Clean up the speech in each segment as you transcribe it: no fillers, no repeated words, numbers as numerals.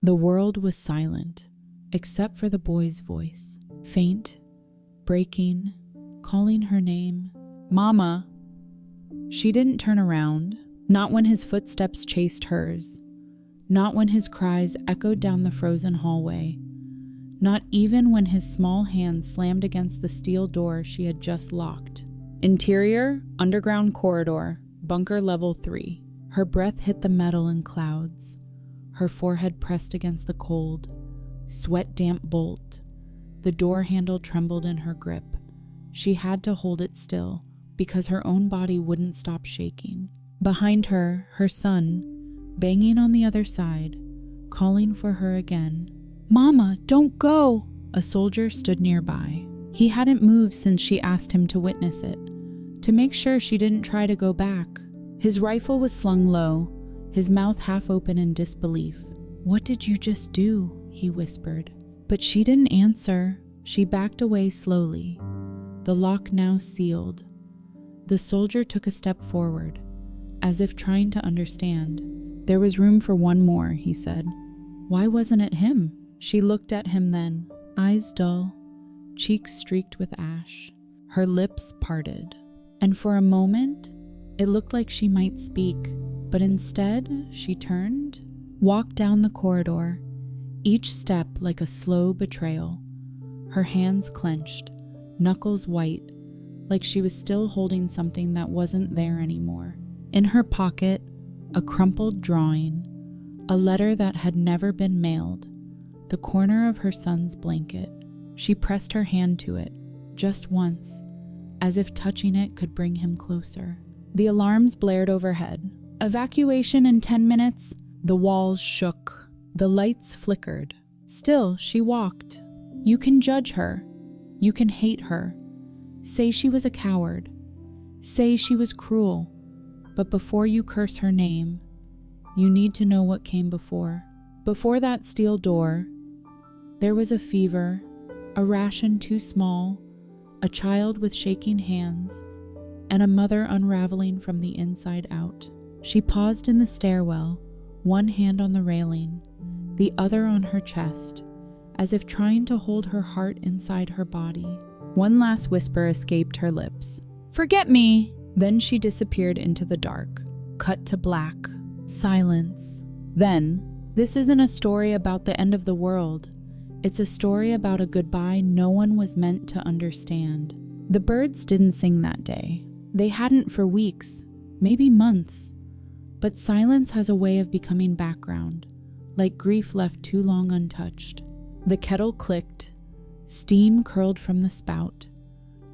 The world was silent, except for the boy's voice, faint, breaking, calling her name. Mama! She didn't turn around, not when his footsteps chased hers, not when his cries echoed down the frozen hallway, not even when his small hand slammed against the steel door she had just locked. Interior, underground corridor, bunker level 3. Her breath hit the metal in clouds, her forehead pressed against the cold, sweat-damp bolt. The door handle trembled in her grip. She had to hold it still, because her own body wouldn't stop shaking. Behind her, her son, banging on the other side, calling for her again. "Mama, don't go!" A soldier stood nearby. He hadn't moved since she asked him to witness it, to make sure she didn't try to go back. His rifle was slung low, his mouth half open in disbelief. "What did you just do?" he whispered. But she didn't answer. She backed away slowly, the lock now sealed. The soldier took a step forward, as if trying to understand. "There was room for one more," he said. "Why wasn't it him?" She looked at him then, eyes dull, cheeks streaked with ash, her lips parted. And for a moment, it looked like she might speak, but instead she turned, walked down the corridor, each step like a slow betrayal, her hands clenched, knuckles white, like she was still holding something that wasn't there anymore. In her pocket, a crumpled drawing, a letter that had never been mailed, the corner of her son's blanket. She pressed her hand to it, just once, as if touching it could bring him closer. The alarms blared overhead. "Evacuation in 10 minutes." The walls shook. The lights flickered. Still, she walked. You can judge her. You can hate her. Say she was a coward. Say she was cruel. But before you curse her name, you need to know what came before. Before that steel door, there was a fever, a ration too small, a child with shaking hands, and a mother unraveling from the inside out. She paused in the stairwell, one hand on the railing, the other on her chest, as if trying to hold her heart inside her body. One last whisper escaped her lips. "Forget me!" Then she disappeared into the dark. Cut to black. Silence. Then, this isn't a story about the end of the world. It's a story about a goodbye no one was meant to understand. The birds didn't sing that day. They hadn't for weeks, maybe months. But silence has a way of becoming background, like grief left too long untouched. The kettle clicked. Steam curled from the spout.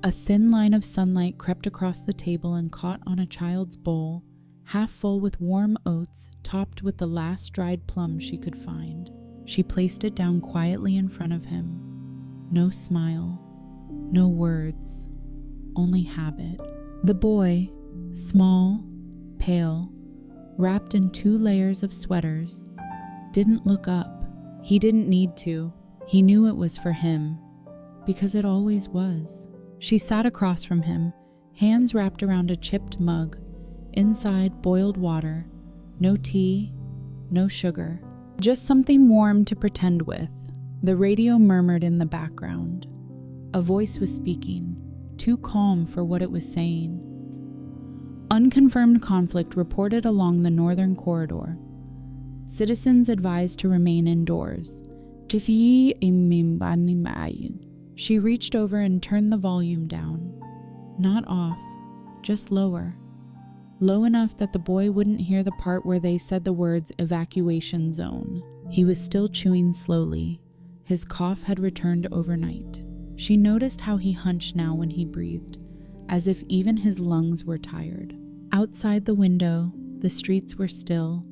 A thin line of sunlight crept across the table and caught on a child's bowl, half full with warm oats topped with the last dried plum she could find. She placed it down quietly in front of him. No smile, no words, only habit. The boy, small, pale, wrapped in 2 layers of sweaters, didn't look up. He didn't need to. He knew it was for him, because it always was. She sat across from him, hands wrapped around a chipped mug, inside boiled water, no tea, no sugar. Just something warm to pretend with. The radio murmured in the background. A voice was speaking, too calm for what it was saying. Unconfirmed conflict reported along the northern corridor. Citizens advised to remain indoors. She reached over and turned the volume down. Not off, just lower. Low enough that the boy wouldn't hear the part where they said the words evacuation zone. He was still chewing slowly. His cough had returned overnight. She noticed how he hunched now when he breathed, as if even his lungs were tired. Outside the window, the streets were still.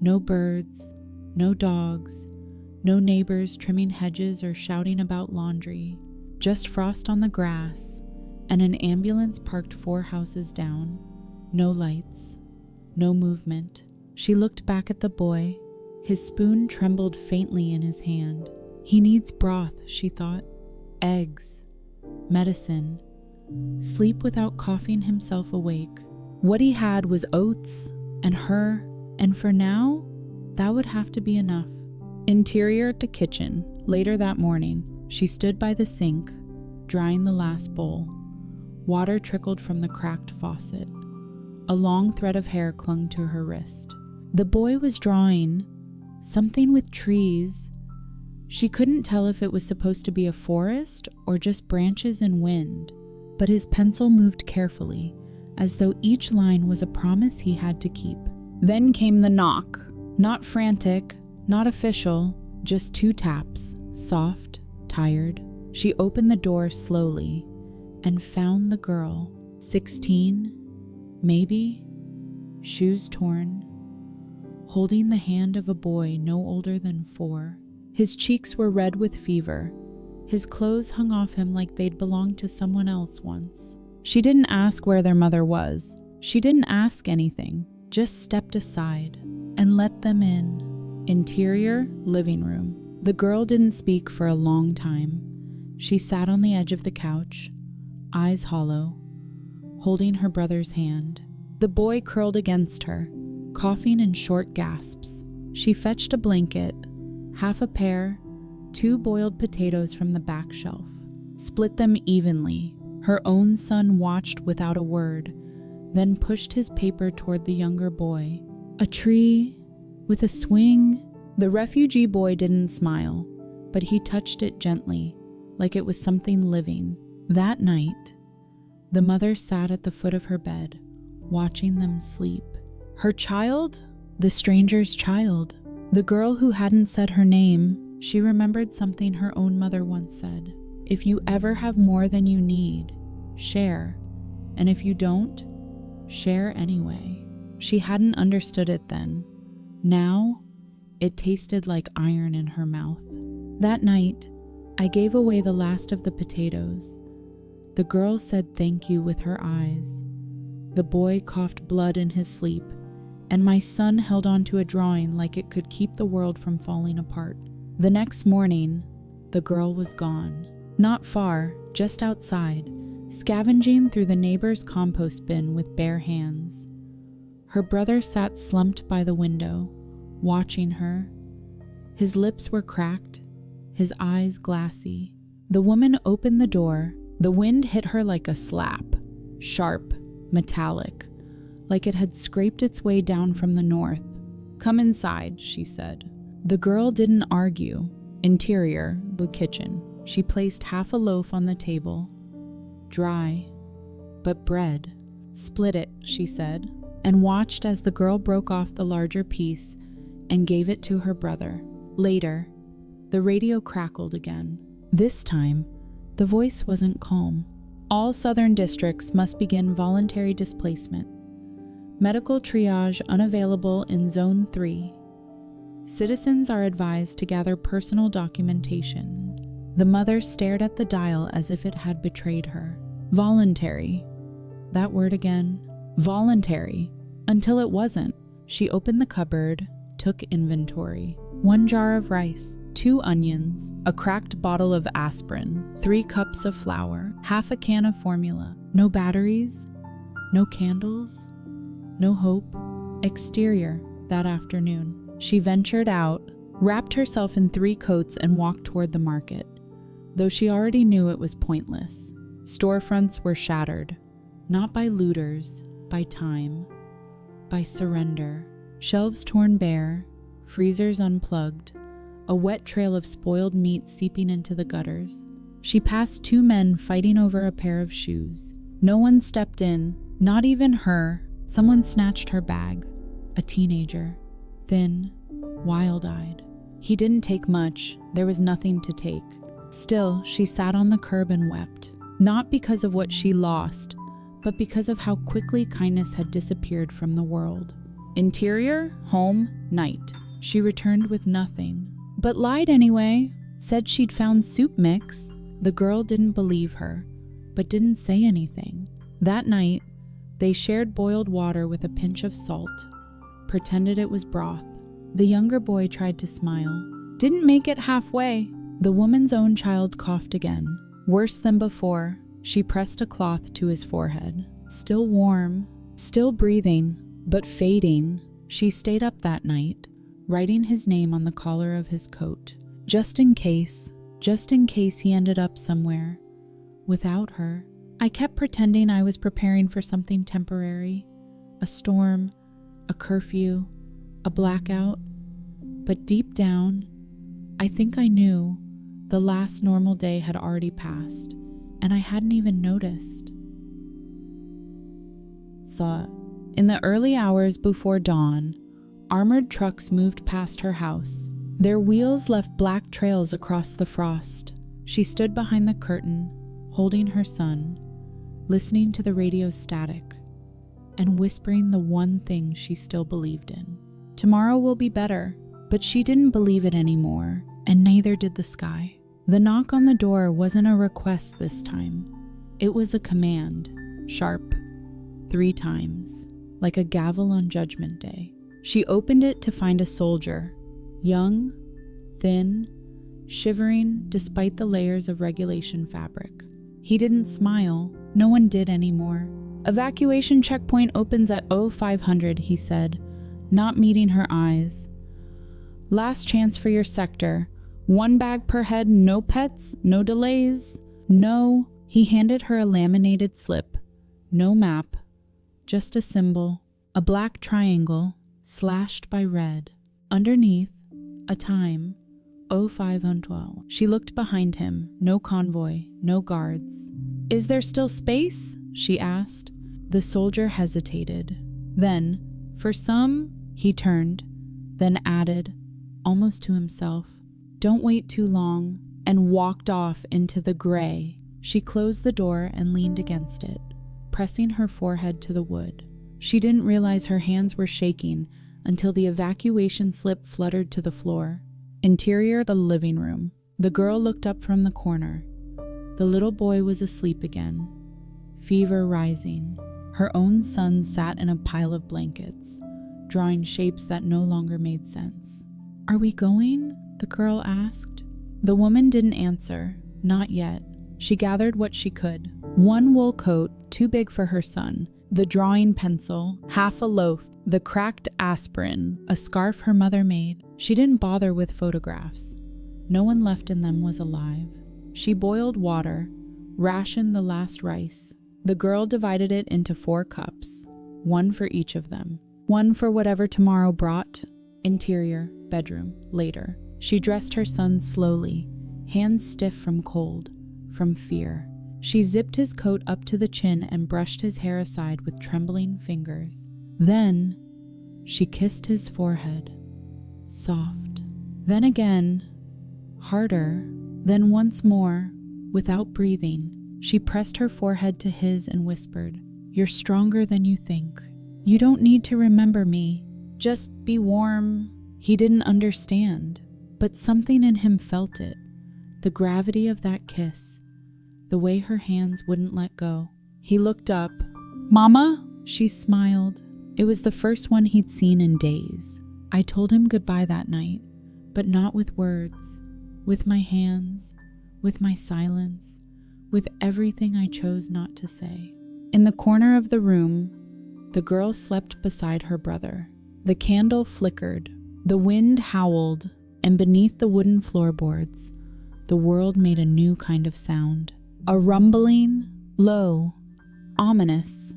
No birds, no dogs, no neighbors trimming hedges or shouting about laundry. Just frost on the grass, and an ambulance parked 4 houses down. No lights, no movement. She looked back at the boy. His spoon trembled faintly in his hand. He needs broth, she thought. Eggs, medicine, sleep without coughing himself awake. What he had was oats and her, and for now, that would have to be enough. Interior to kitchen. Later that morning, she stood by the sink, drying the last bowl. Water trickled from the cracked faucet. A long thread of hair clung to her wrist. The boy was drawing something with trees. She couldn't tell if it was supposed to be a forest or just branches and wind, but his pencil moved carefully, as though each line was a promise he had to keep. Then came the knock. Not frantic, not official, just 2 taps, soft, tired. She opened the door slowly and found the girl, 16, maybe, shoes torn, holding the hand of a boy no older than 4. His cheeks were red with fever. His clothes hung off him like they'd belonged to someone else once. She didn't ask where their mother was. She didn't ask anything, just stepped aside and let them in. Interior, living room. The girl didn't speak for a long time. She sat on the edge of the couch, eyes hollow, holding her brother's hand. The boy curled against her, coughing in short gasps. She fetched a blanket, half a pear, 2 boiled potatoes from the back shelf, split them evenly. Her own son watched without a word, then pushed his paper toward the younger boy. A tree with a swing. The refugee boy didn't smile, but he touched it gently, like it was something living. That night, the mother sat at the foot of her bed, watching them sleep. Her child? The stranger's child. The girl who hadn't said her name. She remembered something her own mother once said. If you ever have more than you need, share. And if you don't, share anyway. She hadn't understood it then. Now, it tasted like iron in her mouth. That night, I gave away the last of the potatoes. The girl said thank you with her eyes. The boy coughed blood in his sleep, and my son held on to a drawing like it could keep the world from falling apart. The next morning, the girl was gone. Not far, just outside, scavenging through the neighbor's compost bin with bare hands. Her brother sat slumped by the window, watching her. His lips were cracked, his eyes glassy. The woman opened the door. The wind hit her like a slap, sharp, metallic, like it had scraped its way down from the north. "Come inside," she said. The girl didn't argue. Interior, the kitchen. She placed half a loaf on the table. Dry, but bread. "Split it," she said, and watched as the girl broke off the larger piece and gave it to her brother. Later, the radio crackled again. This time, the voice wasn't calm. All southern districts must begin voluntary displacement. Medical triage unavailable in Zone 3. Citizens are advised to gather personal documentation. The mother stared at the dial as if it had betrayed her. Voluntary. That word again. Voluntary. Until it wasn't. She opened the cupboard, took inventory. 1 jar of rice, 2 onions, a cracked bottle of aspirin, 3 cups of flour, half a can of formula. No batteries, no candles, no hope. Exterior, that afternoon. She ventured out, wrapped herself in 3 coats and walked toward the market, though she already knew it was pointless. Storefronts were shattered, not by looters, by time, by surrender. Shelves torn bare, freezers unplugged, a wet trail of spoiled meat seeping into the gutters. She passed 2 men fighting over a pair of shoes. No one stepped in, not even her. Someone snatched her bag. A teenager, thin, wild-eyed. He didn't take much. There was nothing to take. Still, she sat on the curb and wept. Not because of what she lost, but because of how quickly kindness had disappeared from the world. Interior, home, night. She returned with nothing, but lied anyway. Said she'd found soup mix. The girl didn't believe her, but didn't say anything. That night, they shared boiled water with a pinch of salt, pretended it was broth. The younger boy tried to smile. Didn't make it halfway. The woman's own child coughed again. Worse than before. She pressed a cloth to his forehead. Still warm, still breathing, but fading. She stayed up that night, writing his name on the collar of his coat. Just in case he ended up somewhere without her. I kept pretending I was preparing for something temporary, a storm, a curfew, a blackout, but deep down, I think I knew the last normal day had already passed, and I hadn't even noticed. In the early hours before dawn, armored trucks moved past her house. Their wheels left black trails across the frost. She stood behind the curtain, holding her son, listening to the radio static, and whispering the one thing she still believed in. Tomorrow will be better, but she didn't believe it anymore, and neither did the sky. The knock on the door wasn't a request this time. It was a command, sharp, 3 times, like a gavel on Judgment Day. She opened it to find a soldier, young, thin, shivering despite the layers of regulation fabric. He didn't smile. No one did anymore. "Evacuation checkpoint opens at 0500, he said, not meeting her eyes. "Last chance for your sector. 1 bag per head, no pets, no delays, no..." He handed her a laminated slip. No map, just a symbol, a black triangle slashed by red. Underneath, a time, 0512. She looked behind him. No convoy, no guards. "Is there still space?" she asked. The soldier hesitated. Then, for some, he turned, then added, almost to himself, "Don't wait too long," and walked off into the gray. She closed the door and leaned against it, pressing her forehead to the wood. She didn't realize her hands were shaking until the evacuation slip fluttered to the floor. Interior, the living room. The girl looked up from the corner. The little boy was asleep again, fever rising. Her own son sat in a pile of blankets, drawing shapes that no longer made sense. "Are we going?" the girl asked. The woman didn't answer, not yet. She gathered what she could. 1 wool coat, too big for her son, the drawing pencil, half a loaf, the cracked aspirin, a scarf her mother made. She didn't bother with photographs. No one left in them was alive. She boiled water, rationed the last rice. The girl divided it into 4 cups, 1 for each of them. 1 for whatever tomorrow brought. Interior, bedroom, later. She dressed her son slowly, hands stiff from cold, from fear. She zipped his coat up to the chin and brushed his hair aside with trembling fingers. Then, she kissed his forehead, soft. Then again, harder. Then once more, without breathing, she pressed her forehead to his and whispered, "You're stronger than you think. You don't need to remember me. Just be warm." He didn't understand, but something in him felt it. The gravity of that kiss, the way her hands wouldn't let go. He looked up. "Mama?" She smiled. It was the first one he'd seen in days. "I told him goodbye that night, but not with words, with my hands, with my silence, with everything I chose not to say." In the corner of the room, the girl slept beside her brother. The candle flickered, the wind howled, and beneath the wooden floorboards, the world made a new kind of sound. A rumbling, low, ominous,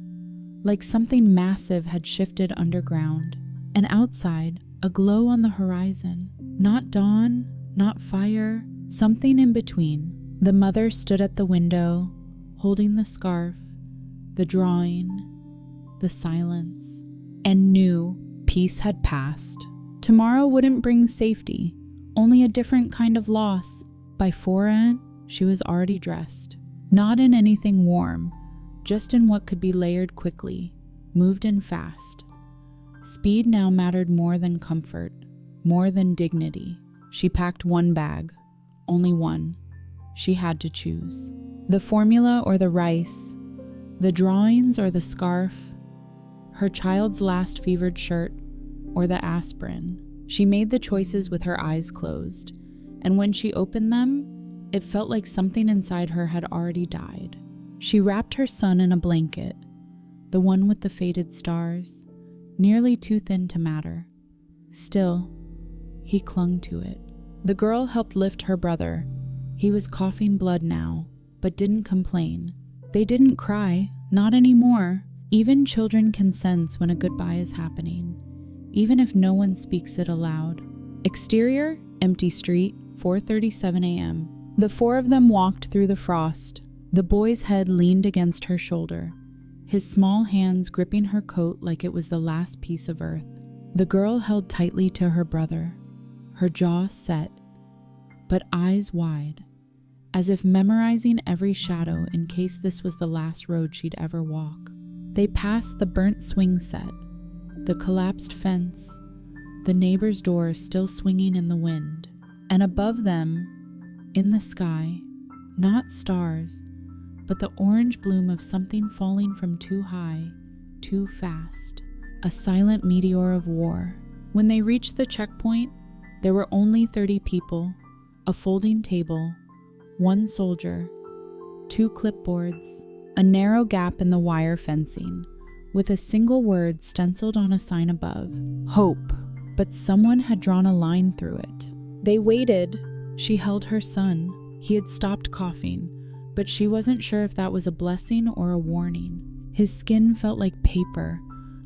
like something massive had shifted underground. And outside, a glow on the horizon. Not dawn, not fire, something in between. The mother stood at the window, holding the scarf, the drawing, the silence, and knew peace had passed. Tomorrow wouldn't bring safety, only a different kind of loss. By 4 she was already dressed. Not in anything warm, just in what could be layered quickly, moved in fast. Speed now mattered more than comfort, more than dignity. She packed 1 bag, only 1. She had to choose. The formula or the rice, the drawings or the scarf, her child's last fevered shirt or the aspirin. She made the choices with her eyes closed, and when she opened them, it felt like something inside her had already died. She wrapped her son in a blanket, the one with the faded stars, nearly too thin to matter. Still, He clung to it. The girl helped lift her brother. He was coughing blood now, but didn't complain. They didn't cry, not anymore. Even children can sense when a goodbye is happening, even if no one speaks it aloud. Exterior, empty street, 4:37 a.m. The four of them walked through the frost. The boy's head leaned against her shoulder, his small hands gripping her coat like it was the last piece of earth. The girl held tightly to her brother, her jaw set, but eyes wide, as if memorizing every shadow in case this was the last road she'd ever walk. They passed the burnt swing set, the collapsed fence, the neighbor's door still swinging in the wind, and above them, in the sky, not stars, but the orange bloom of something falling from too high, too fast, a silent meteor of war. When they reached the checkpoint, there were only 30 people, a folding table, one soldier, 2 clipboards, a narrow gap in the wire fencing, with a single word stenciled on a sign above, hope, but someone had drawn a line through it. They waited. She held her son. He had stopped coughing, but she wasn't sure if that was a blessing or a warning. His skin felt like paper,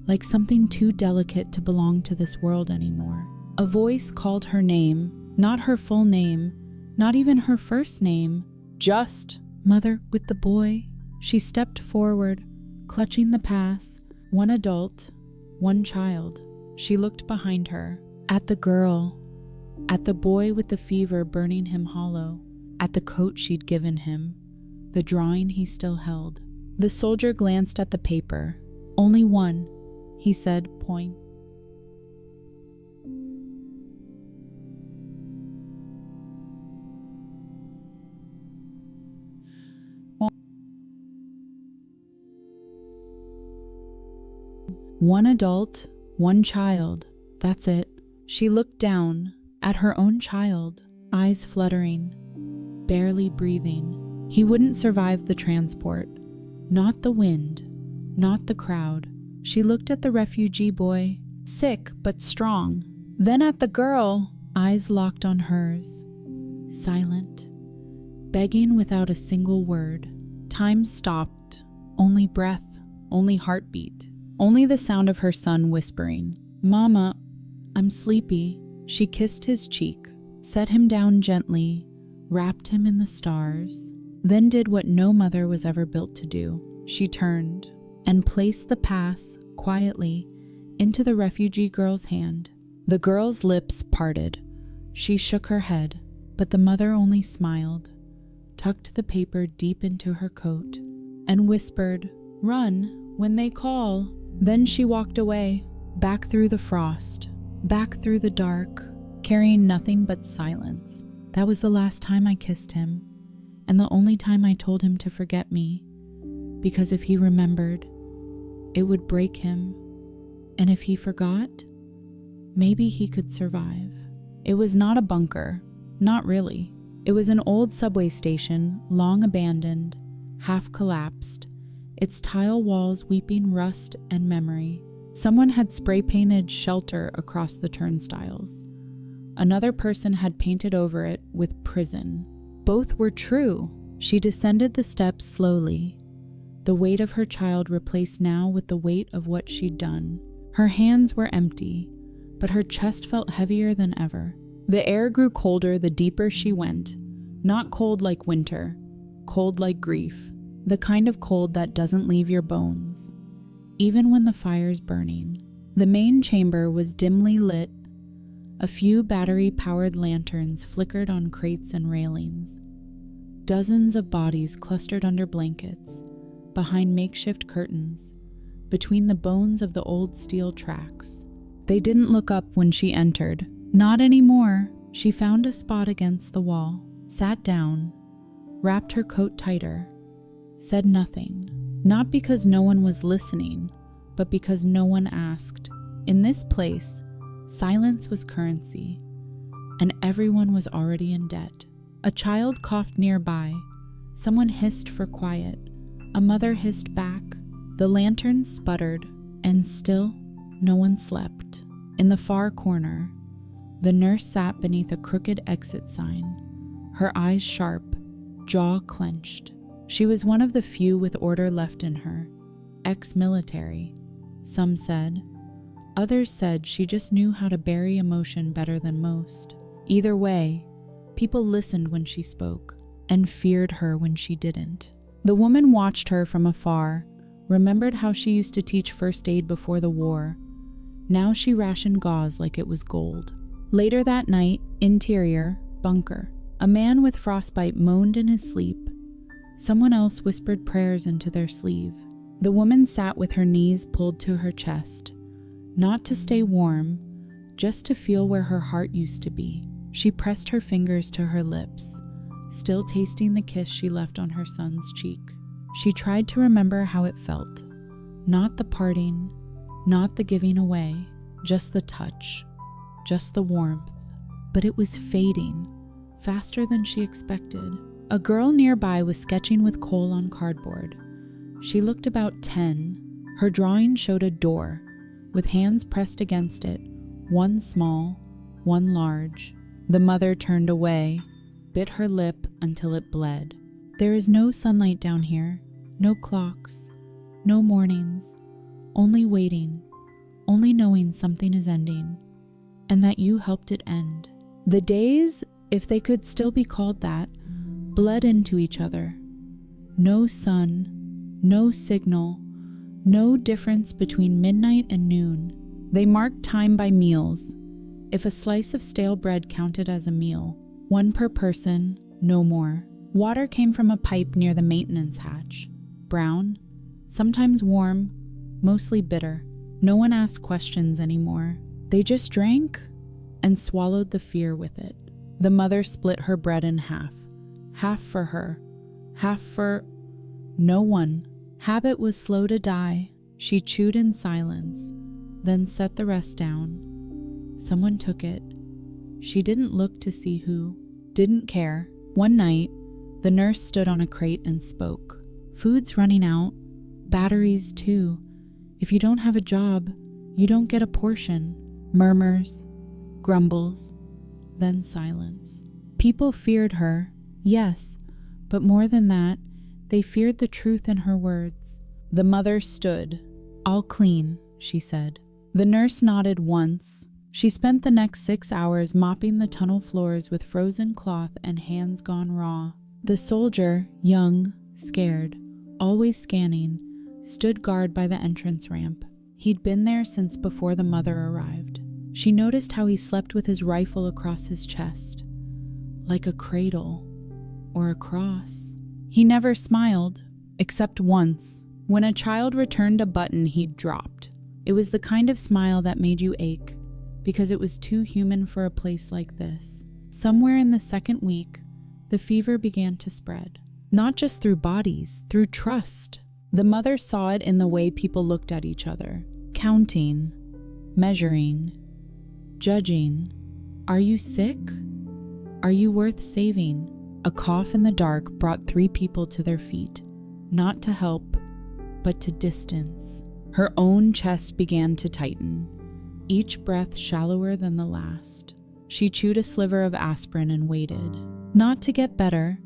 like something too delicate to belong to this world anymore. A voice called her name, not her full name, not even her first name, just mother with the boy. She stepped forward, clutching the pass, one adult, one child. She looked behind her, at the girl, at the boy with the fever burning him hollow, at the coat she'd given him, the drawing he still held. The soldier glanced at the paper. Only one, he said, point. One adult, one child. That's it. She looked down at her own child, eyes fluttering, barely breathing. He wouldn't survive the transport. Not the wind, not the crowd. She looked at the refugee boy, sick but strong. Then at the girl, eyes locked on hers, silent, begging without a single word. Time stopped. Only breath, only heartbeat, only the sound of her son whispering, "Mama, I'm sleepy." She kissed his cheek, set him down gently, wrapped him in the stars, then did what no mother was ever built to do. She turned and placed the pass quietly into the refugee girl's hand. The girl's lips parted. She shook her head, but the mother only smiled, tucked the paper deep into her coat, and whispered, "Run when they call." Then she walked away, back through the frost, back through the dark, carrying nothing but silence. That was the last time I kissed him, and the only time I told him to forget me, because if he remembered, it would break him, and if he forgot, maybe he could survive. It was not a bunker, not really. It was an old subway station, long abandoned, half collapsed, its tile walls weeping rust and memory. Someone had spray-painted shelter across the turnstiles. Another person had painted over it with prison. Both were true. She descended the steps slowly, the weight of her child replaced now with the weight of what she'd done. Her hands were empty, but her chest felt heavier than ever. The air grew colder the deeper she went, not cold like winter, cold like grief, the kind of cold that doesn't leave your bones, even when the fire's burning. The main chamber was dimly lit. A few battery-powered lanterns flickered on crates and railings. Dozens of bodies clustered under blankets, behind makeshift curtains, between the bones of the old steel tracks. They didn't look up when she entered. Not anymore. She found a spot against the wall, sat down, wrapped her coat tighter, said nothing. Not because no one was listening, but because no one asked. In this place, silence was currency, and everyone was already in debt. A child coughed nearby. Someone hissed for quiet. A mother hissed back. The lanterns sputtered, and still no one slept. In the far corner, The nurse sat beneath a crooked exit sign, her eyes sharp, jaw clenched. She was one of the few with order left in her. Ex-military, some said. Others said she just knew how to bury emotion better than most. Either way, people listened when she spoke and feared her when she didn't. The woman watched her from afar, remembered how she used to teach first aid before the war. Now she rationed gauze like it was gold. Later that night, interior, bunker. A man with frostbite moaned in his sleep. Someone else whispered prayers into their sleeve. The woman sat with her knees pulled to her chest, not to stay warm, just to feel where her heart used to be. She pressed her fingers to her lips, still tasting the kiss she left on her son's cheek. She tried to remember how it felt. Not the parting, not the giving away, just the touch, just the warmth. But it was fading, faster than she expected. A girl nearby was sketching with coal on cardboard. She looked about 10. Her drawing showed a door, with hands pressed against it, one small, one large. The mother turned away, bit her lip until it bled. There is no sunlight down here, no clocks, no mornings, only waiting, only knowing something is ending, and that you helped it end. The days, if they could still be called that, bled into each other. No sun, no signal, no difference between midnight and noon. They marked time by meals. If a slice of stale bread counted as a meal, one per person, no more. Water came from a pipe near the maintenance hatch. Brown, sometimes warm, mostly bitter. No one asked questions anymore. They just drank and swallowed the fear with it. The mother split her bread in half. Half for her, half for no one. Habit was slow to die. She chewed in silence, then set the rest down. Someone took it. She didn't look to see who, didn't care. One night, the nurse stood on a crate and spoke. Food's running out, batteries too. If you don't have a job, you don't get a portion. Murmurs, grumbles, then silence. People feared her, yes, but more than that, they feared the truth in her words. The mother stood. I'll clean, she said. The nurse nodded once. She spent the next 6 hours mopping the tunnel floors with frozen cloth and hands gone raw. The soldier, young, scared, always scanning, stood guard by the entrance ramp. He'd been there since before the mother arrived. She noticed how he slept with his rifle across his chest, like a cradle or a cross. He never smiled, except once, when a child returned a button he'd dropped. It was the kind of smile that made you ache, because it was too human for a place like this. Somewhere in the second week, the fever began to spread. Not just through bodies, through trust. The mother saw it in the way people looked at each other, counting, measuring, judging. Are you sick? Are you worth saving? A cough in the dark brought 3 people to their feet, not to help, but to distance. Her own chest began to tighten, each breath shallower than the last. She chewed a sliver of aspirin and waited, not to get better,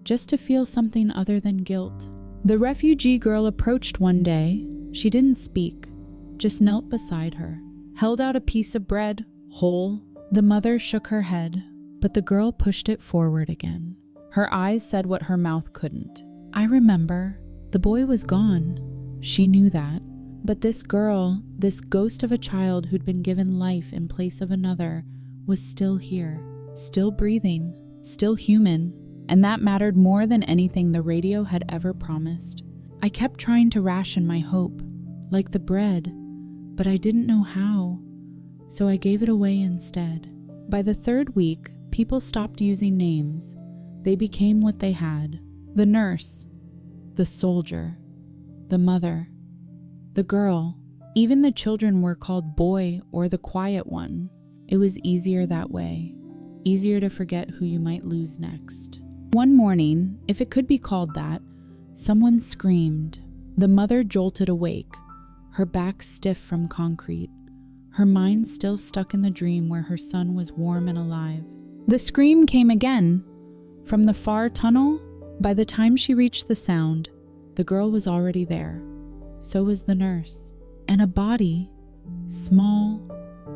just to feel something other than guilt. The refugee girl approached one day. She didn't speak, just knelt beside her, held out a piece of bread, whole. The mother shook her head, but the girl pushed it forward again. Her eyes said what her mouth couldn't. I remember. The boy was gone. She knew that. But this girl, this ghost of a child who'd been given life in place of another, was still here, still breathing, still human, and that mattered more than anything the radio had ever promised. I kept trying to ration my hope, like the bread, but I didn't know how, so I gave it away instead. By the 3rd week, people stopped using names. They became what they had. The nurse, the soldier, the mother, the girl. Even the children were called boy or the quiet one. It was easier that way, easier to forget who you might lose next. One morning, if it could be called that, someone screamed. The mother jolted awake, her back stiff from concrete, her mind still stuck in the dream where her son was warm and alive. The scream came again from the far tunnel. By the time she reached the sound, the girl was already there. So was the nurse. And a body, small,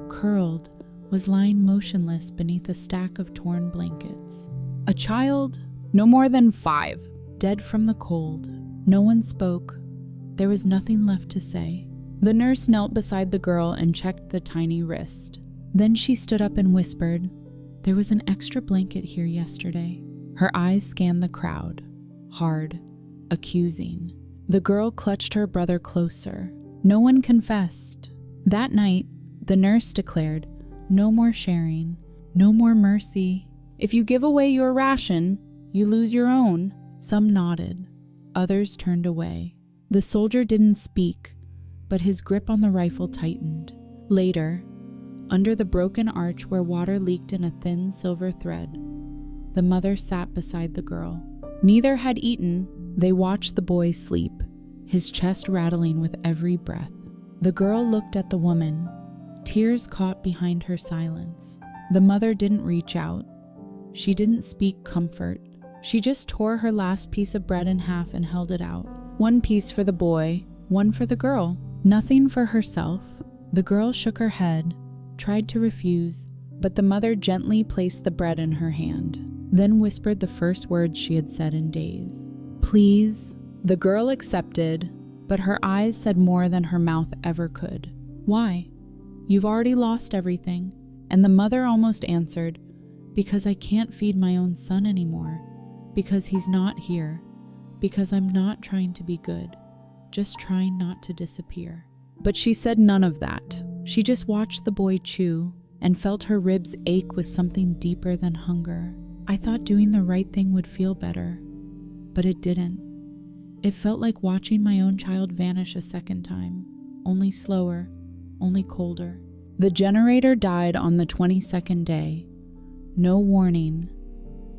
curled, was lying motionless beneath a stack of torn blankets. A child, no more than 5, dead from the cold. No one spoke. There was nothing left to say. The nurse knelt beside the girl and checked the tiny wrist. Then she stood up and whispered, "There was an extra blanket here yesterday." Her eyes scanned the crowd, hard, accusing. The girl clutched her brother closer. No one confessed. That night, the nurse declared, "No more sharing, no more mercy. If you give away your ration, you lose your own." Some nodded, others turned away. The soldier didn't speak, but his grip on the rifle tightened. Later, under the broken arch where water leaked in a thin silver thread, the mother sat beside the girl. Neither had eaten. They watched the boy sleep, his chest rattling with every breath. The girl looked at the woman, tears caught behind her silence. The mother didn't reach out. She didn't speak comfort. She just tore her last piece of bread in half and held it out. One piece for the boy, one for the girl. Nothing for herself. The girl shook her head, tried to refuse, but the mother gently placed the bread in her hand, then whispered the first words she had said in days. "Please." The girl accepted, but her eyes said more than her mouth ever could. "Why? You've already lost everything." And the mother almost answered, "Because I can't feed my own son anymore. Because he's not here. Because I'm not trying to be good. Just trying not to disappear." But she said none of that. She just watched the boy chew and felt her ribs ache with something deeper than hunger. "I thought doing the right thing would feel better, but it didn't. It felt like watching my own child vanish a second time, only slower, only colder." The generator died on the 22nd day. No warning,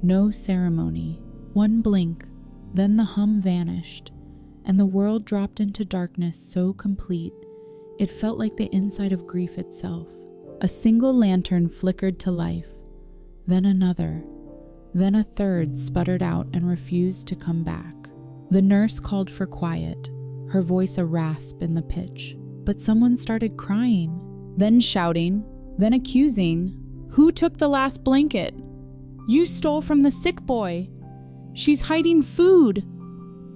no ceremony. One blink, then the hum vanished, and the world dropped into darkness so complete, it felt like the inside of grief itself. A single lantern flickered to life, then another, then a third sputtered out and refused to come back. The nurse called for quiet, her voice a rasp in the pitch. But someone started crying, then shouting, then accusing. "Who took the last blanket? You stole from the sick boy. She's hiding food.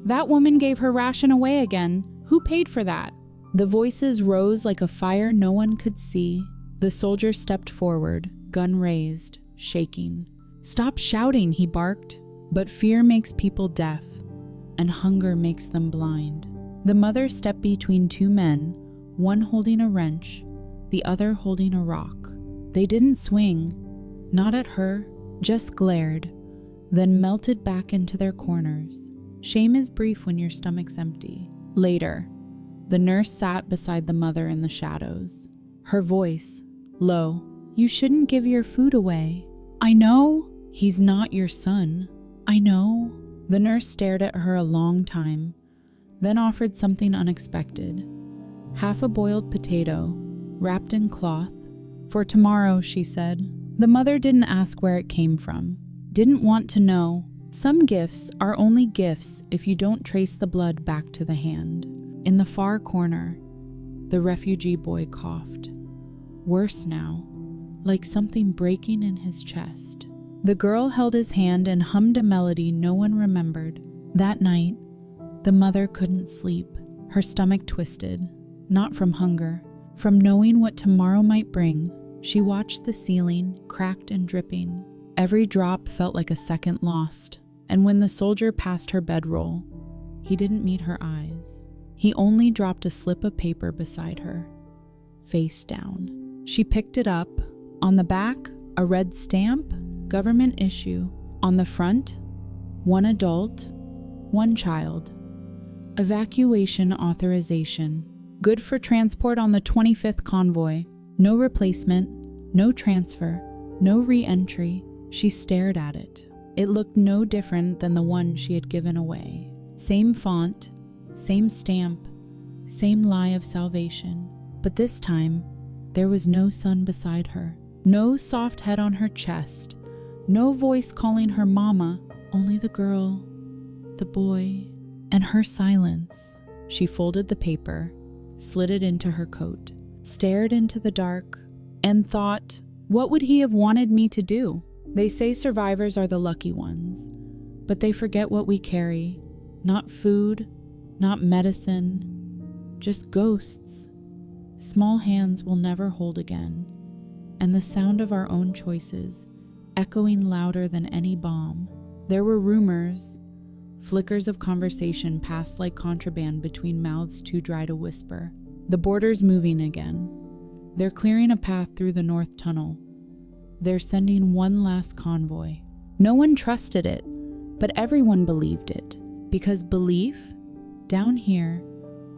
That woman gave her ration away again. Who paid for that?" The voices rose like a fire no one could see. The soldier stepped forward, gun raised, shaking. "Stop shouting," he barked. But fear makes people deaf, and hunger makes them blind. The mother stepped between two men, one holding a wrench, the other holding a rock. They didn't swing, not at her, just glared, then melted back into their corners. Shame is brief when your stomach's empty. Later, the nurse sat beside the mother in the shadows. Her voice, low, "You shouldn't give your food away." "I know." "He's not your son." "I know." The nurse stared at her a long time, then offered something unexpected. Half a boiled potato, wrapped in cloth. "For tomorrow," she said. The mother didn't ask where it came from, didn't want to know. Some gifts are only gifts if you don't trace the blood back to the hand. In the far corner, the refugee boy coughed. Worse now, like something breaking in his chest. The girl held his hand and hummed a melody no one remembered. That night, the mother couldn't sleep. Her stomach twisted, not from hunger, from knowing what tomorrow might bring. She watched the ceiling, cracked and dripping. Every drop felt like a second lost. And when the soldier passed her bedroll, he didn't meet her eyes. He only dropped a slip of paper beside her, face down. She picked it up. On the back, a red stamp, government issue. On the front, one adult, one child. Evacuation authorization. Good for transport on the 25th convoy. No replacement, no transfer, no re-entry. She stared at it. It looked no different than the one she had given away. Same font, same stamp, same lie of salvation. But this time, There was no son beside her, no soft head on her chest, no voice calling her mama, only the girl, the boy, and her silence. She folded the paper, slid it into her coat, stared into the dark, and thought, what would he have wanted me to do? They say survivors are the lucky ones, but they forget what we carry. Not food, not medicine, just ghosts. Small hands we'll never hold again, and the sound of our own choices echoing louder than any bomb. There were rumors, flickers of conversation passed like contraband between mouths too dry to whisper. The border's moving again. They're clearing a path through the North Tunnel. They're sending one last convoy. No one trusted it, but everyone believed it, because belief, down here,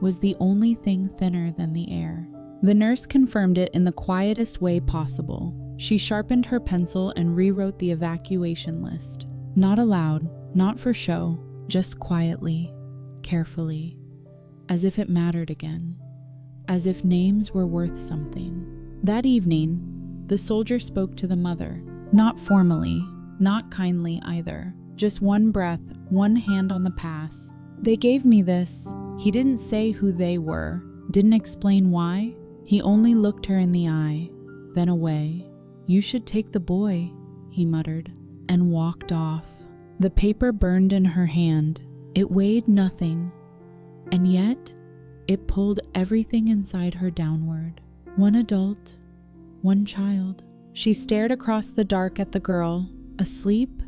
was the only thing thinner than the air. The nurse confirmed it in the quietest way possible. She sharpened her pencil and rewrote the evacuation list. Not aloud, not for show, just quietly, carefully, as if it mattered again, as if names were worth something. That evening, the soldier spoke to the mother, not formally, not kindly either, just one breath, one hand on the pass. They gave me this. He didn't say who they were, didn't explain why. He only looked her in the eye, then away. You should take the boy, he muttered, and walked off. The paper burned in her hand. It weighed nothing, and yet it pulled everything inside her downward. One adult, one child. She stared across the dark at the girl, asleep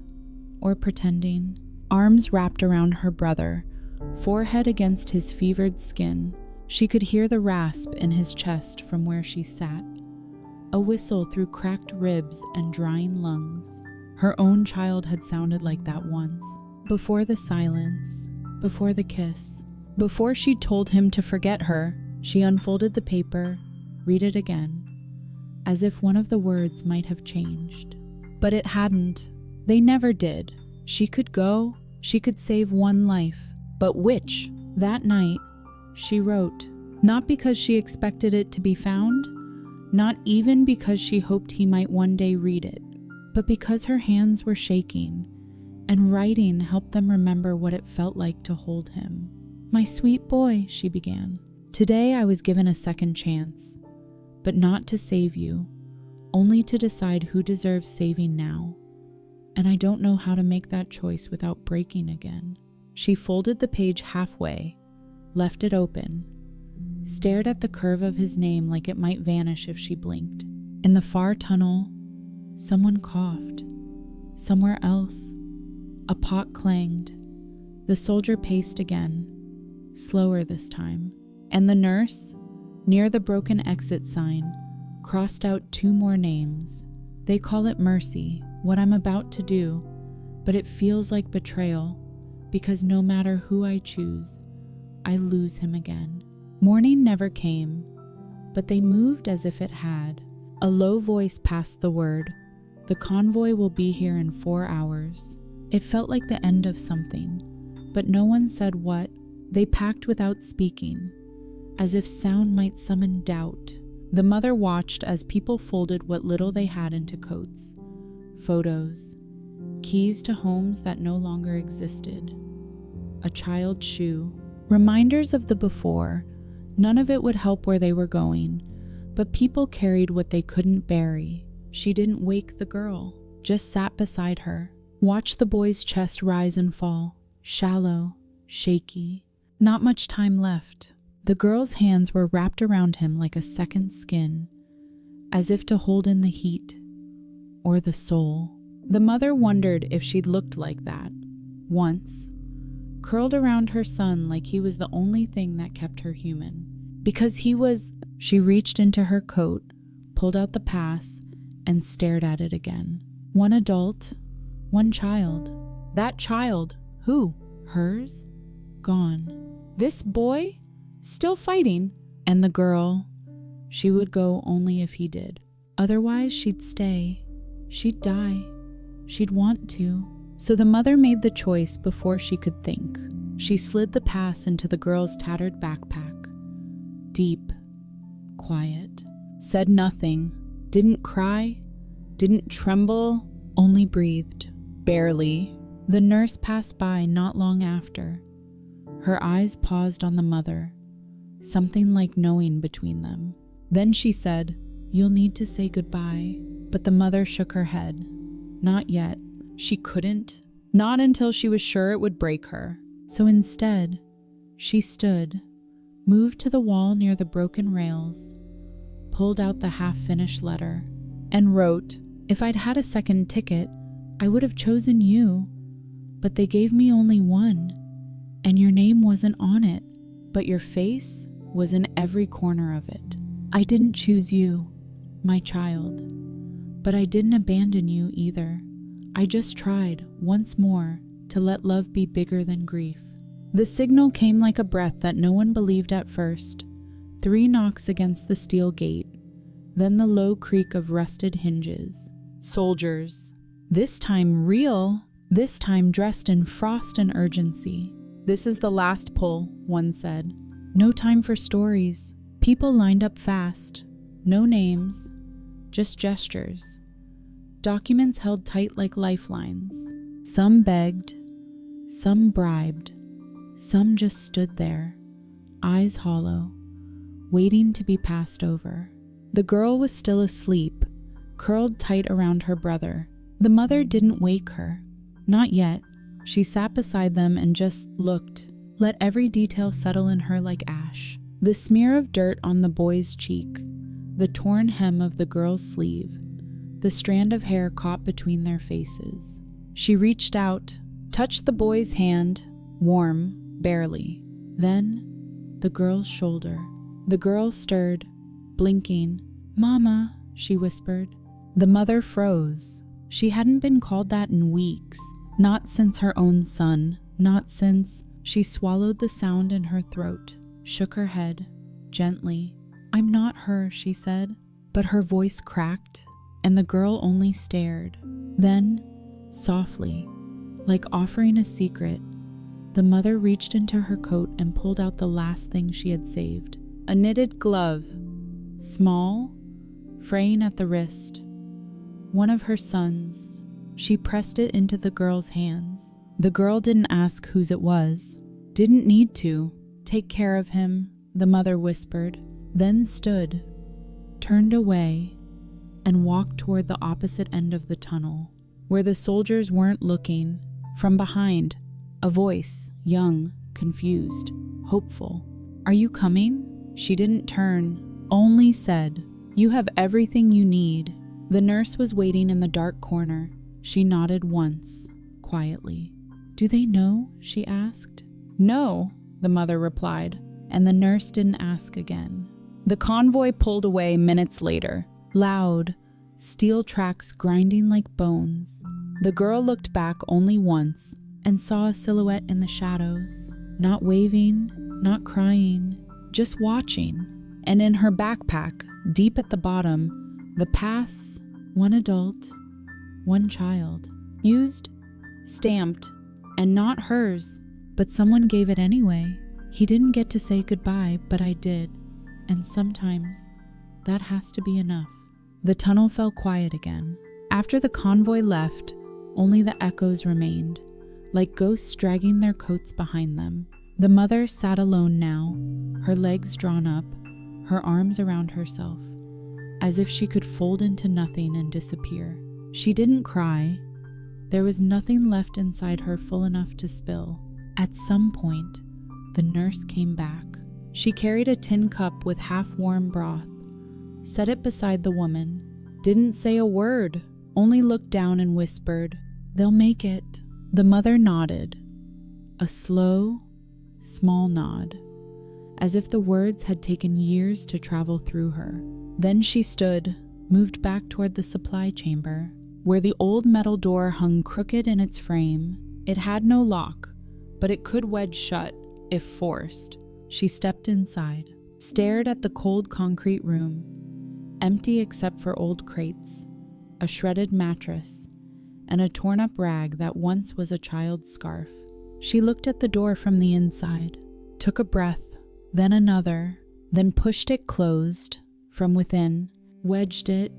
or pretending, arms wrapped around her brother, forehead against his fevered skin. She could hear the rasp in his chest from where she sat, a whistle through cracked ribs and drying lungs. Her own child had sounded like that once, before the silence, before the kiss. Before she told him to forget her, she unfolded the paper, read it again, as if one of the words might have changed. But it hadn't. They never did. She could go, she could save one life. But which? That night, she wrote, not because she expected it to be found, not even because she hoped he might one day read it, but because her hands were shaking, and writing helped them remember what it felt like to hold him. My sweet boy, she began. Today I was given a second chance, but not to save you, only to decide who deserves saving now. And I don't know how to make that choice without breaking again. She folded the page halfway, left it open, stared at the curve of his name like it might vanish if she blinked. In the far tunnel, someone coughed. Somewhere else, a pot clanged. The soldier paced again, slower this time. And the nurse, near the broken exit sign, crossed out 2 more names. They call it mercy, what I'm about to do, but it feels like betrayal, because no matter who I choose, I lose him again. Morning never came, but they moved as if it had. A low voice passed the word, the convoy will be here in 4 hours. It felt like the end of something, but no one said what. They packed without speaking, as if sound might summon doubt. The mother watched as people folded what little they had into coats, photos, keys to homes that no longer existed, a child's shoe, reminders of the before. None of it would help where they were going, but people carried what they couldn't bury. She didn't wake the girl, just sat beside her, watched the boy's chest rise and fall, shallow, shaky. Not much time left. The girl's hands were wrapped around him like a second skin, as if to hold in the heat, or the soul. The mother wondered if she'd looked like that, once, curled around her son like he was the only thing that kept her human. Because he was. She reached into her coat, pulled out the pass, and stared at it again. One adult, one child. That child, who? Hers? Gone. This boy? Still fighting. And the girl, she would go only if he did. Otherwise, she'd stay. She'd die. She'd want to. So the mother made the choice before she could think. She slid the pass into the girl's tattered backpack. Deep, quiet. said nothing, didn't cry, didn't tremble, only breathed, barely. The nurse passed by not long after. Her eyes paused on the mother, something like knowing between them. Then she said, "You'll need to say goodbye." But the mother shook her head. Not yet. She couldn't. Not until she was sure it would break her. So instead, she stood, moved to the wall near the broken rails, pulled out the half-finished letter, and wrote, "If I'd had a second ticket, I would have chosen you. But they gave me only one, and your name wasn't on it, but your face was in every corner of it. I didn't choose you, my child, but I didn't abandon you either. I just tried once more to let love be bigger than grief." The signal came like a breath that no one believed at first. 3 knocks against the steel gate, then the low creak of rusted hinges. Soldiers. This time real, this time dressed in frost and urgency. "This is the last pull," one said. No time for stories. People lined up fast. No names, just gestures. Documents held tight like lifelines. Some begged, some bribed, some just stood there, eyes hollow, waiting to be passed over. The girl was still asleep, curled tight around her brother. The mother didn't wake her. Not yet. She sat beside them and just looked, let every detail settle in her like ash. The smear of dirt on the boy's cheek, the torn hem of the girl's sleeve, the strand of hair caught between their faces. She reached out, touched the boy's hand, warm, barely. Then, the girl's shoulder. The girl stirred, blinking. "Mama," she whispered. The mother froze. She hadn't been called that in weeks, not since her own son, not since. She swallowed the sound in her throat, shook her head, gently. "I'm not her," she said, but her voice cracked, and the girl only stared. Then, softly, like offering a secret, the mother reached into her coat and pulled out the last thing she had saved. A knitted glove, small, fraying at the wrist. One of her sons. She pressed it into the girl's hands. The girl didn't ask whose it was. Didn't need to. "Take care of him," the mother whispered, then stood, turned away, and walked toward the opposite end of the tunnel, where the soldiers weren't looking. From behind, a voice, young, confused, hopeful. "Are you coming?" She didn't turn, only said, "You have everything you need." The nurse was waiting in the dark corner. She nodded once, quietly. "Do they know?" she asked. "No," the mother replied, and the nurse didn't ask again. The convoy pulled away minutes later, loud, steel tracks grinding like bones. The girl looked back only once and saw a silhouette in the shadows, not waving, not crying, just watching. And in her backpack, deep at the bottom, the pass, one adult, one child. Used, stamped, and not hers, but someone gave it anyway. He didn't get to say goodbye, but I did, and sometimes that has to be enough. The tunnel fell quiet again. After the convoy left, only the echoes remained, like ghosts dragging their coats behind them. The mother sat alone now, her legs drawn up, her arms around herself, as if she could fold into nothing and disappear. She didn't cry. There was nothing left inside her full enough to spill. At some point, the nurse came back. She carried a tin cup with half-warm broth, set it beside the woman, didn't say a word, only looked down and whispered, "They'll make it." The mother nodded, a slow, small nod, as if the words had taken years to travel through her. Then she stood, moved back toward the supply chamber, where the old metal door hung crooked in its frame. It had no lock, but it could wedge shut, if forced. She stepped inside, stared at the cold concrete room, empty except for old crates, a shredded mattress, and a torn-up rag that once was a child's scarf. She looked at the door from the inside, took a breath, then another, then pushed it closed. from within, wedged it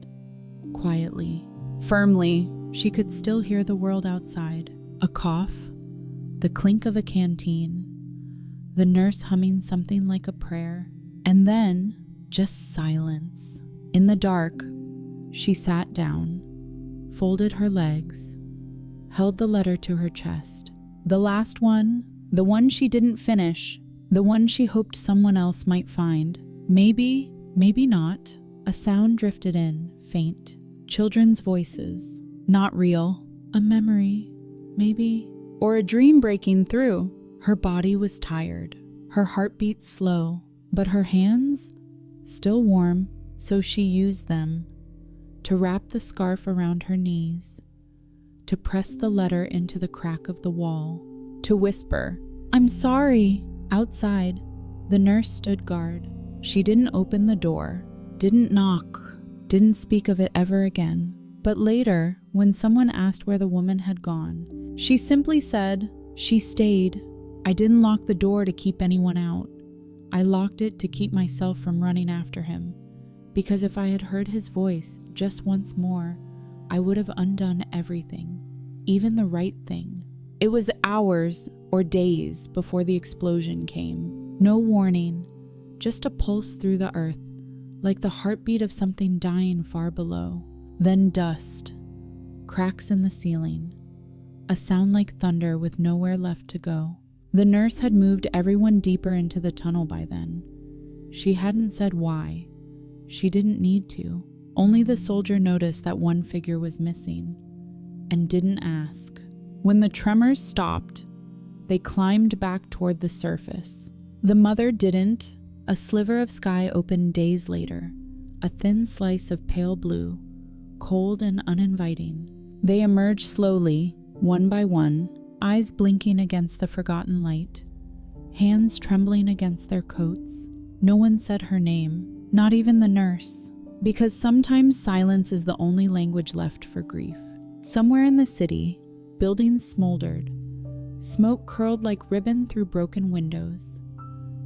quietly, firmly. She could still hear the world outside. A cough, the clink of a canteen, the nurse humming something like a prayer, and then just silence. In the dark, she sat down, folded her legs, held the letter to her chest. The last one, the one she didn't finish, the one she hoped someone else might find. Maybe, maybe not. A sound drifted in, faint. Children's voices. Not real. A memory, maybe. Or a dream breaking through. Her body was tired. Her heartbeat slow. But her hands, still warm, so she used them to wrap the scarf around her knees, to press the letter into the crack of the wall, to whisper, "I'm sorry." Outside, the nurse stood guard. She didn't open the door, didn't knock, didn't speak of it ever again. But later, when someone asked where the woman had gone, she simply said, "She stayed. I didn't lock the door to keep anyone out. I locked it to keep myself from running after him. Because if I had heard his voice just once more, I would have undone everything, even the right thing." It was hours or days before the explosion came. No warning, just a pulse through the earth, like the heartbeat of something dying far below. Then dust, cracks in the ceiling, a sound like thunder with nowhere left to go. The nurse had moved everyone deeper into the tunnel by then. She hadn't said why. She didn't need to. Only the soldier noticed that one figure was missing, and didn't ask. When the tremors stopped, they climbed back toward the surface. The mother didn't. A sliver of sky opened days later, a thin slice of pale blue, cold and uninviting. They emerged slowly, one by one, eyes blinking against the forgotten light, hands trembling against their coats. No one said her name, not even the nurse, because sometimes silence is the only language left for grief. Somewhere in the city, buildings smoldered. Smoke curled like ribbon through broken windows.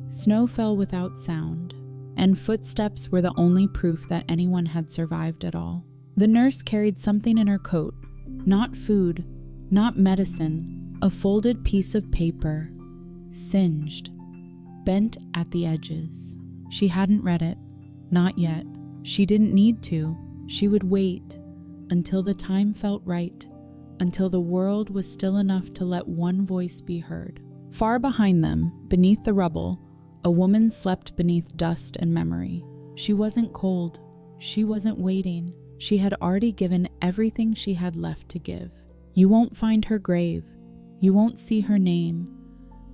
Snow fell without sound, and footsteps were the only proof that anyone had survived at all. The nurse carried something in her coat, not food, not medicine, a folded piece of paper, singed, bent at the edges. She hadn't read it, not yet. She didn't need to. She would wait until the time felt right, until the world was still enough to let one voice be heard. Far behind them, beneath the rubble, a woman slept beneath dust and memory. She wasn't cold. She wasn't waiting. She had already given everything she had left to give. You won't find her grave. You won't see her name.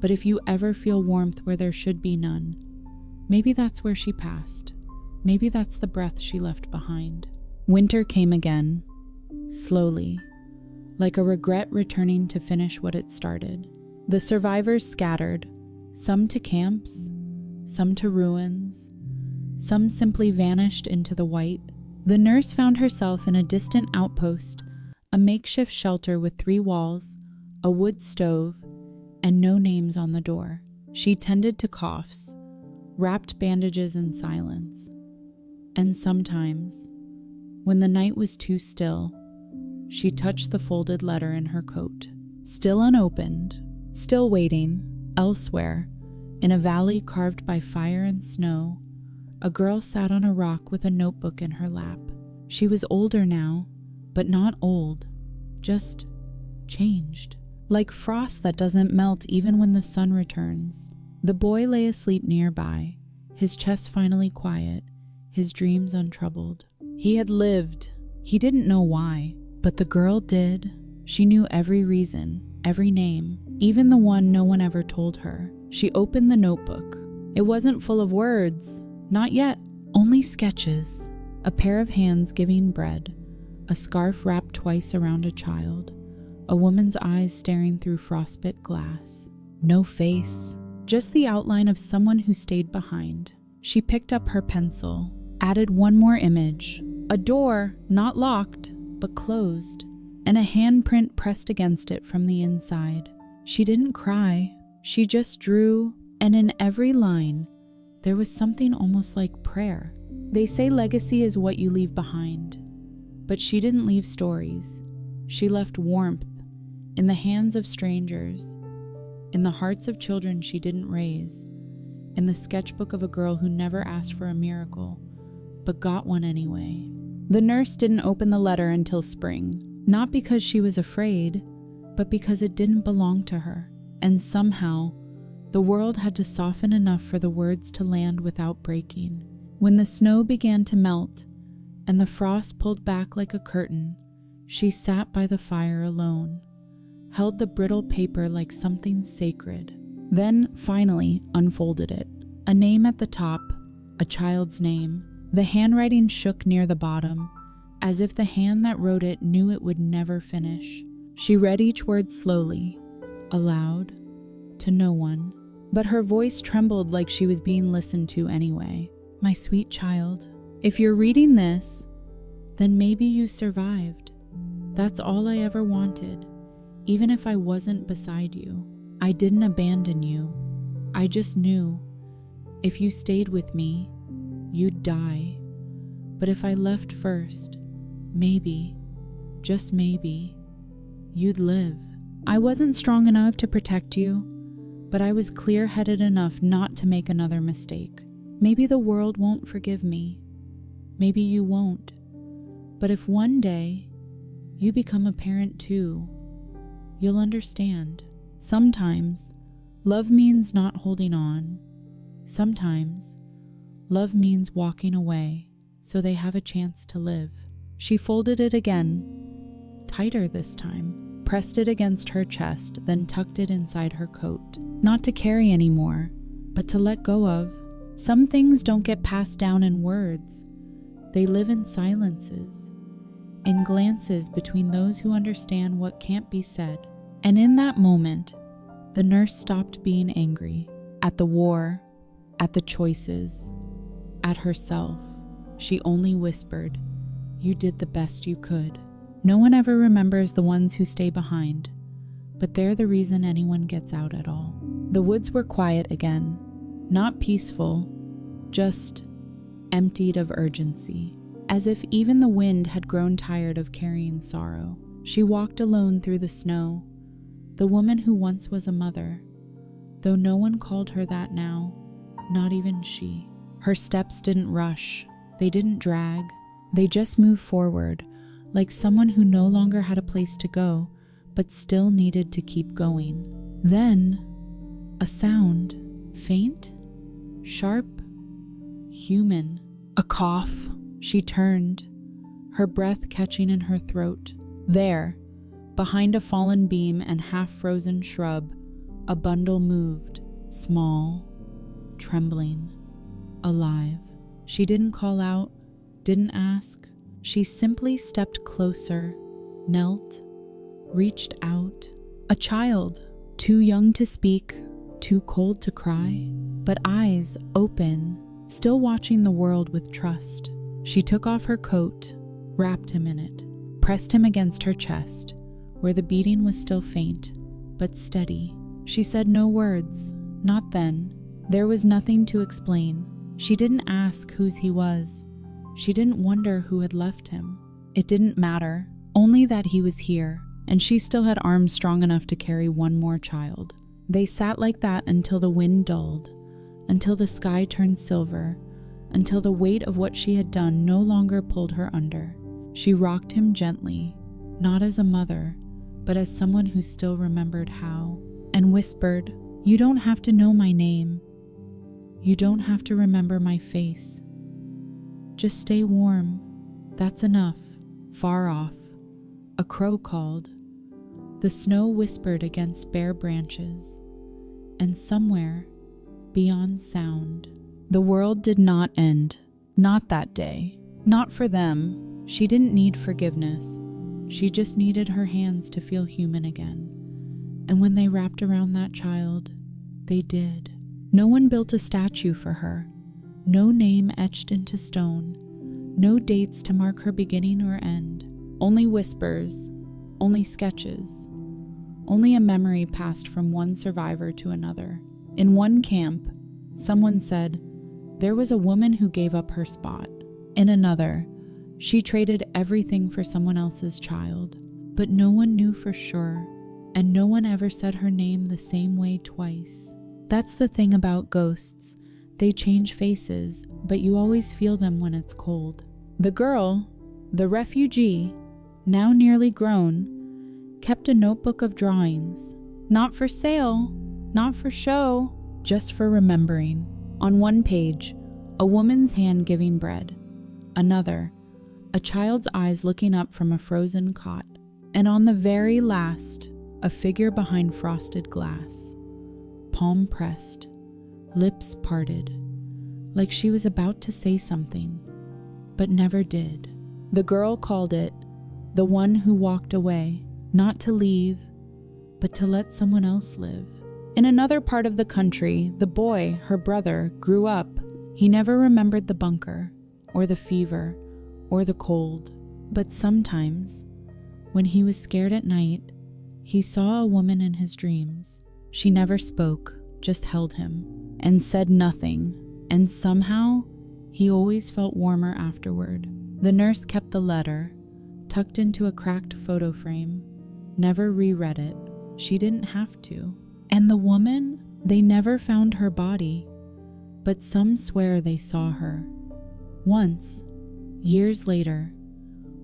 But if you ever feel warmth where there should be none, maybe that's where she passed. Maybe that's the breath she left behind. Winter came again, slowly, like a regret returning to finish what it started. The survivors scattered, some to camps, some to ruins, some simply vanished into the white. The nurse found herself in a distant outpost, a makeshift shelter with 3 walls, a wood stove, and no names on the door. She tended to coughs, wrapped bandages in silence. And sometimes, when the night was too still, she touched the folded letter in her coat. Still unopened, still waiting, elsewhere, in a valley carved by fire and snow, a girl sat on a rock with a notebook in her lap. She was older now, but not old, just changed. Like frost that doesn't melt even when the sun returns. The boy lay asleep nearby, his chest finally quiet, his dreams untroubled. He had lived. He didn't know why, but the girl did. She knew every reason, every name, even the one no one ever told her. She opened the notebook. It wasn't full of words, not yet. Only sketches, a pair of hands giving bread, a scarf wrapped twice around a child, a woman's eyes staring through frostbit glass. No face, just the outline of someone who stayed behind. She picked up her pencil, added one more image, a door not locked, but closed, and a handprint pressed against it from the inside. She didn't cry, she just drew, and in every line, There was something almost like prayer. They say legacy is what you leave behind, but she didn't leave stories. She left warmth in the hands of strangers, in the hearts of children she didn't raise, in the sketchbook of a girl who never asked for a miracle, but got one anyway. The nurse didn't open the letter until spring, not because she was afraid, but because it didn't belong to her. And somehow, the world had to soften enough for the words to land without breaking. When the snow began to melt, and the frost pulled back like a curtain, she sat by the fire alone, held the brittle paper like something sacred, then finally unfolded it. A name at the top, a child's name. The handwriting shook near the bottom, as if the hand that wrote it knew it would never finish. She read each word slowly, aloud, to no one, but her voice trembled like she was being listened to anyway. My sweet child, if you're reading this, then maybe you survived. That's all I ever wanted, even if I wasn't beside you. I didn't abandon you. I just knew if you stayed with me, you'd die. But if I left first, maybe, just maybe, you'd live. I wasn't strong enough to protect you, but I was clear-headed enough not to make another mistake. Maybe the world won't forgive me. Maybe you won't. But if one day you become a parent too, you'll understand. Sometimes love means not holding on. Sometimes love means walking away so they have a chance to live. She folded it again, tighter this time, pressed it against her chest, then tucked it inside her coat. Not to carry anymore, but to let go of. Some things don't get passed down in words. They live in silences, in glances between those who understand what can't be said. And in that moment, the nurse stopped being angry at the war, at the choices, at herself. She only whispered, "You did the best you could." No one ever remembers the ones who stay behind, but they're the reason anyone gets out at all. The woods were quiet again, not peaceful, just emptied of urgency, as if even the wind had grown tired of carrying sorrow. She walked alone through the snow, the woman who once was a mother, though no one called her that now, not even she. Her steps didn't rush, they didn't drag, they just moved forward, like someone who no longer had a place to go, but still needed to keep going. Then, a sound, faint, sharp, human. A cough. She turned, her breath catching in her throat. There, behind a fallen beam and half-frozen shrub, a bundle moved, small, trembling, alive. She didn't call out, didn't ask. She simply stepped closer, knelt, reached out. A child, too young to speak, too cold to cry, but eyes open, still watching the world with trust. She took off her coat, wrapped him in it, pressed him against her chest, where the beating was still faint, but steady. She said no words, not then. There was nothing to explain. She didn't ask whose he was. She didn't wonder who had left him. It didn't matter, only that he was here, and she still had arms strong enough to carry one more child. They sat like that until the wind dulled, until the sky turned silver, until the weight of what she had done no longer pulled her under. She rocked him gently, not as a mother, but as someone who still remembered how, and whispered, "You don't have to know my name. You don't have to remember my face. Just stay warm. That's enough." Far off, a crow called. The snow whispered against bare branches, and somewhere, beyond sound, the world did not end. Not that day. Not for them. She didn't need forgiveness. She just needed her hands to feel human again. And when they wrapped around that child, they did. No one built a statue for her. No name etched into stone. No dates to mark her beginning or end. Only whispers. Only sketches. Only a memory passed from one survivor to another. In one camp, someone said, there was a woman who gave up her spot. In another, she traded everything for someone else's child. But no one knew for sure, and no one ever said her name the same way twice. That's the thing about ghosts. They change faces, but you always feel them when it's cold. The girl, the refugee, now nearly grown, kept a notebook of drawings. Not for sale, not for show, just for remembering. On one page, a woman's hand giving bread. Another, a child's eyes looking up from a frozen cot. And on the very last, a figure behind frosted glass. Palm pressed, lips parted, like she was about to say something, but never did. The girl called it the one who walked away, not to leave, but to let someone else live. In another part of the country, the boy, her brother, grew up. He never remembered the bunker, or the fever, or the cold. But sometimes, when he was scared at night, he saw a woman in his dreams. She never spoke, just held him, and said nothing, and somehow, he always felt warmer afterward. The nurse kept the letter, tucked into a cracked photo frame, never reread it. She didn't have to. And the woman, they never found her body, but some swear they saw her. Once, years later,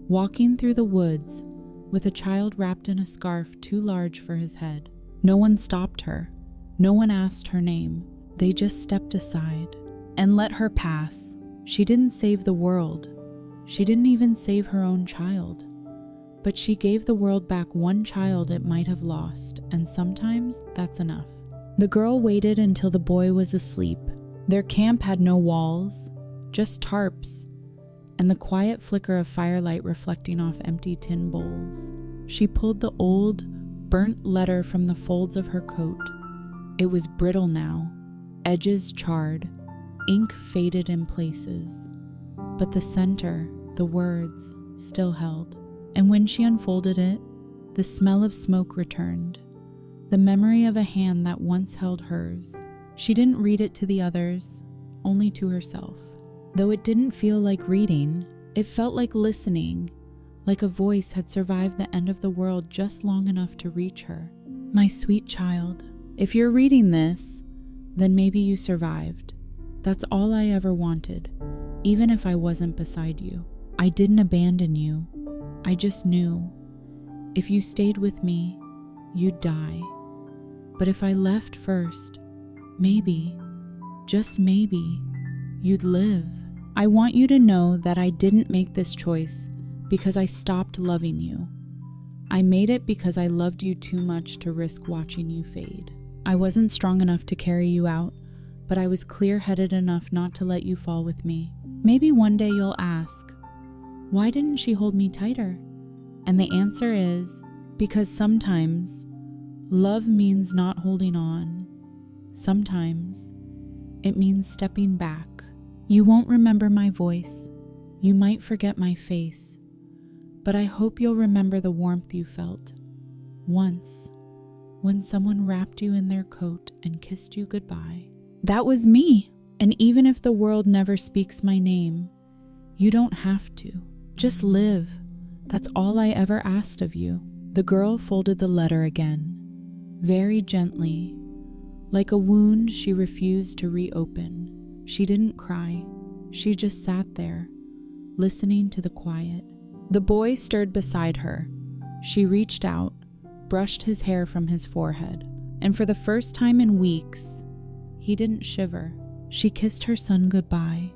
walking through the woods with a child wrapped in a scarf too large for his head. No one stopped her. No one asked her name. They just stepped aside and let her pass. She didn't save the world. She didn't even save her own child. But she gave the world back one child it might have lost, and sometimes that's enough. The girl waited until the boy was asleep. Their camp had no walls, just tarps, and the quiet flicker of firelight reflecting off empty tin bowls. She pulled the old, burnt letter from the folds of her coat. It was brittle now, edges charred, ink faded in places. But the center, the words, still held. And when she unfolded it, the smell of smoke returned, the memory of a hand that once held hers. She didn't read it to the others, only to herself. Though it didn't feel like reading, it felt like listening, like a voice had survived the end of the world just long enough to reach her. My sweet child, if you're reading this, then maybe you survived. That's all I ever wanted, even if I wasn't beside you. I didn't abandon you. I just knew, if you stayed with me, you'd die. But if I left first, maybe, just maybe, you'd live. I want you to know that I didn't make this choice because I stopped loving you. I made it because I loved you too much to risk watching you fade. I wasn't strong enough to carry you out, but I was clear-headed enough not to let you fall with me. Maybe one day you'll ask, why didn't she hold me tighter? And the answer is, because sometimes love means not holding on. Sometimes it means stepping back. You won't remember my voice. You might forget my face. But I hope you'll remember the warmth you felt once when someone wrapped you in their coat and kissed you goodbye. That was me. And even if the world never speaks my name, you don't have to. Just live. That's all I ever asked of you. The girl folded the letter again, very gently, like a wound she refused to reopen. She didn't cry. She just sat there, listening to the quiet. The boy stirred beside her. She reached out, brushed his hair from his forehead, and for the first time in weeks, he didn't shiver. She kissed her son goodbye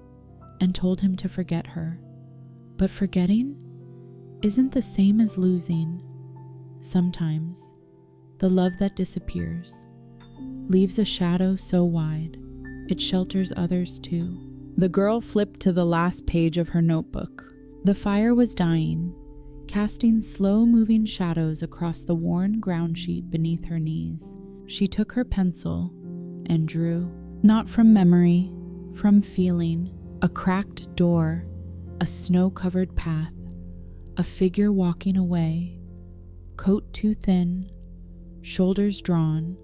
and told him to forget her. But forgetting isn't the same as losing. Sometimes, the love that disappears leaves a shadow so wide, it shelters others too. The girl flipped to the last page of her notebook. The fire was dying, casting slow-moving shadows across the worn ground sheet beneath her knees. She took her pencil and drew, not from memory, from feeling, a cracked door, a snow-covered path, a figure walking away, coat too thin, shoulders drawn,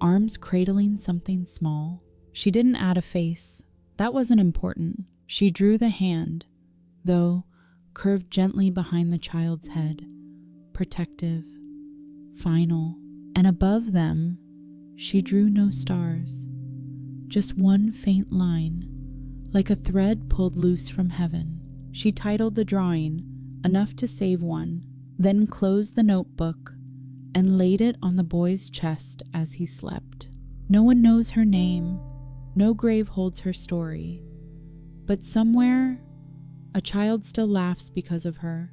arms cradling something small. She didn't add a face, That wasn't important. She drew the hand, though, curved gently behind the child's head, protective, final. And above them, she drew no stars, just one faint line, like a thread pulled loose from heaven. She titled the drawing, enough to save one, then closed the notebook and laid it on the boy's chest as he slept. No one knows her name, no grave holds her story, but somewhere, a child still laughs because of her.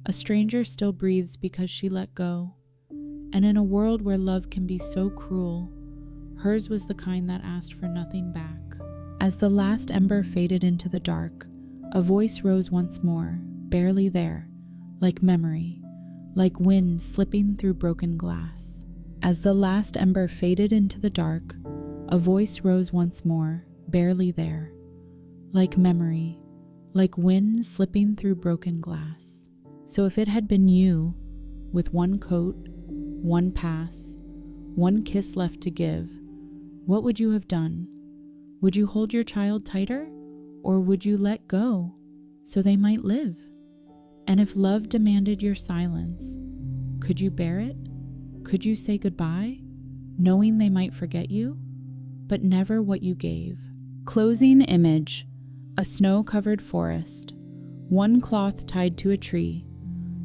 A stranger still breathes because she let go. And in a world where love can be so cruel, hers was the kind that asked for nothing back. As the last ember faded into the dark, a voice rose once more, barely there, like memory, like wind slipping through broken glass. As the last ember faded into the dark, a voice rose once more, barely there, like memory, like wind slipping through broken glass. So if it had been you, with one coat, one pass, one kiss left to give, what would you have done? Would you hold your child tighter, or would you let go so they might live? And if love demanded your silence, could you bear it? Could you say goodbye, knowing they might forget you, but never what you gave? Closing image, a snow-covered forest, one cloth tied to a tree,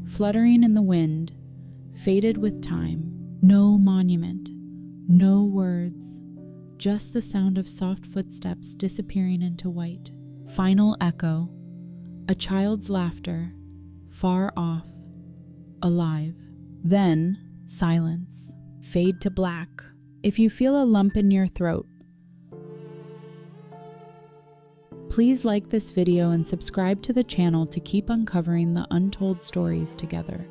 fluttering in the wind, faded with time. No monument, no words, just the sound of soft footsteps disappearing into white. Final echo, a child's laughter, far off, alive. Then, silence, fade to black. If you feel a lump in your throat, please like this video and subscribe to the channel to keep uncovering the untold stories together.